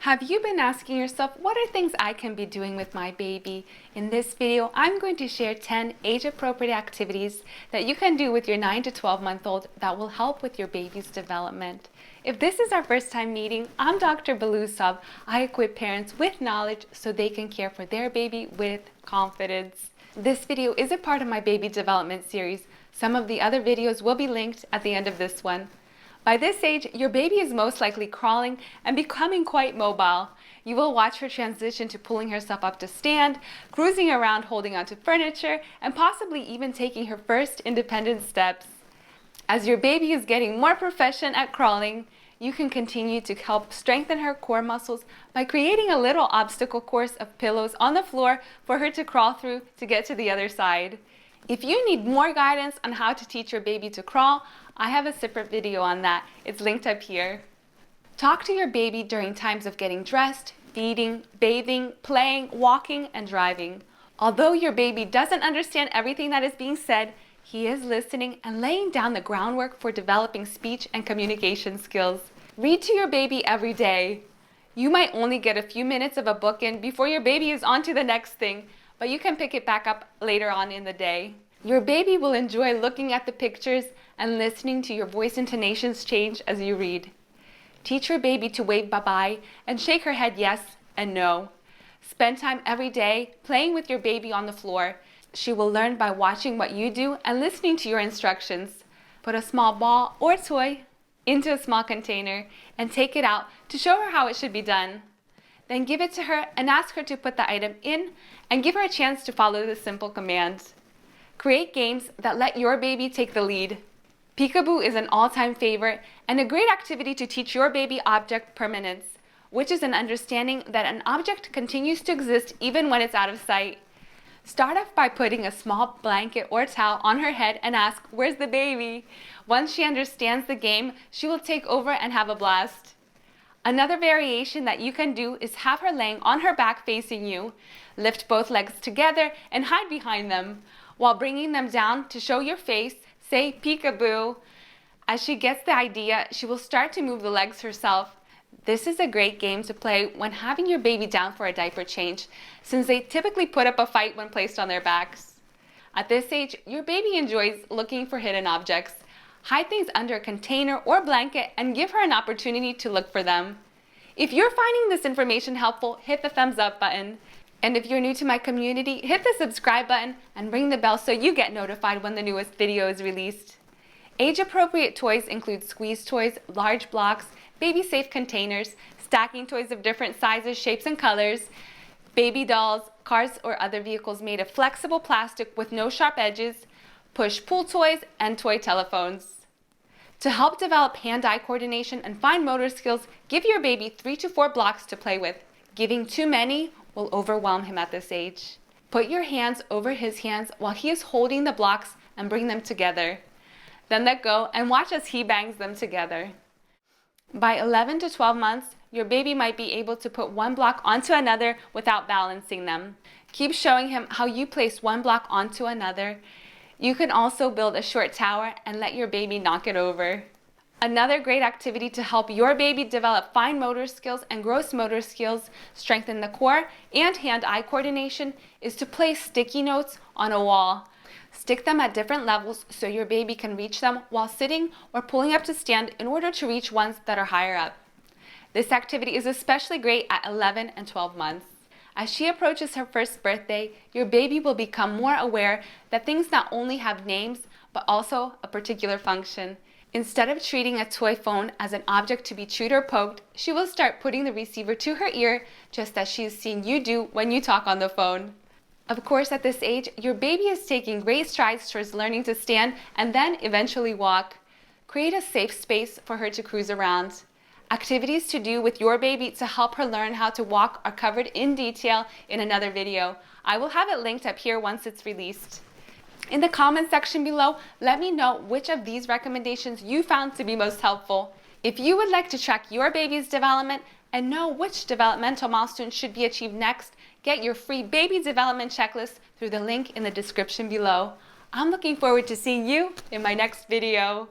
Have you been asking yourself, what are things I can be doing with my baby? In this video, I'm going to share 10 age-appropriate activities that you can do with your 9 to 12-month-old that will help with your baby's development. If this is our first time meeting, I'm Dr. Belusov. I equip parents with knowledge so they can care for their baby with confidence. This video is a part of my baby development series. Some of the other videos will be linked at the end of this one. By this age, your baby is most likely crawling and becoming quite mobile. You will watch her transition to pulling herself up to stand, cruising around holding onto furniture, and possibly even taking her first independent steps. As your baby is getting more proficient at crawling, you can continue to help strengthen her core muscles by creating a little obstacle course of pillows on the floor for her to crawl through to get to the other side. If you need more guidance on how to teach your baby to crawl, I have a separate video on that. It's linked up here. Talk to your baby during times of getting dressed, feeding, bathing, playing, walking, and driving. Although your baby doesn't understand everything that is being said, he is listening and laying down the groundwork for developing speech and communication skills. Read to your baby every day. You might only get a few minutes of a book in before your baby is on to the next thing, but you can pick it back up later on in the day. Your baby will enjoy looking at the pictures and listening to your voice intonations change as you read. Teach your baby to wave bye-bye and shake her head yes and no. Spend time every day playing with your baby on the floor. She will learn by watching what you do and listening to your instructions. Put a small ball or toy into a small container and take it out to show her how it should be done. Then give it to her and ask her to put the item in and give her a chance to follow the simple commands. Create games that let your baby take the lead. Peekaboo is an all-time favorite and a great activity to teach your baby object permanence, which is an understanding that an object continues to exist even when it's out of sight. Start off by putting a small blanket or towel on her head and ask, "Where's the baby?" Once she understands the game, she will take over and have a blast. Another variation that you can do is have her laying on her back facing you. Lift both legs together and hide behind them. While bringing them down to show your face, say peekaboo. As she gets the idea, she will start to move the legs herself. This is a great game to play when having your baby down for a diaper change, since they typically put up a fight when placed on their backs. At this age, your baby enjoys looking for hidden objects. Hide things under a container or blanket and give her an opportunity to look for them. If you're finding this information helpful, hit the thumbs up button. And if you're new to my community, hit the subscribe button and ring the bell so you get notified when the newest video is released. Age-appropriate toys include squeeze toys, large blocks, baby-safe containers, stacking toys of different sizes, shapes, and colors, baby dolls, cars or other vehicles made of flexible plastic with no sharp edges, push-pull toys, and toy telephones. To help develop hand-eye coordination and fine motor skills, give your baby 3 to 4 blocks to play with. Giving too many will overwhelm him at this age. Put your hands over his hands while he is holding the blocks and bring them together. Then let go and watch as he bangs them together. By 11 to 12 months, your baby might be able to put one block onto another without balancing them. Keep showing him how you place one block onto another. You can also build a short tower and let your baby knock it over. Another great activity to help your baby develop fine motor skills and gross motor skills, strengthen the core, and hand-eye coordination is to place sticky notes on a wall. Stick them at different levels so your baby can reach them while sitting or pulling up to stand in order to reach ones that are higher up. This activity is especially great at 11 and 12 months. As she approaches her first birthday, your baby will become more aware that things not only have names, but also a particular function. Instead of treating a toy phone as an object to be chewed or poked, she will start putting the receiver to her ear, just as she has seen you do when you talk on the phone. Of course, at this age, your baby is taking great strides towards learning to stand and then eventually walk. Create a safe space for her to cruise around. Activities to do with your baby to help her learn how to walk are covered in detail in another video. I will have it linked up here once it's released. In the comment section below, let me know which of these recommendations you found to be most helpful. If you would like to track your baby's development and know which developmental milestones should be achieved next, get your free baby development checklist through the link in the description below. I'm looking forward to seeing you in my next video.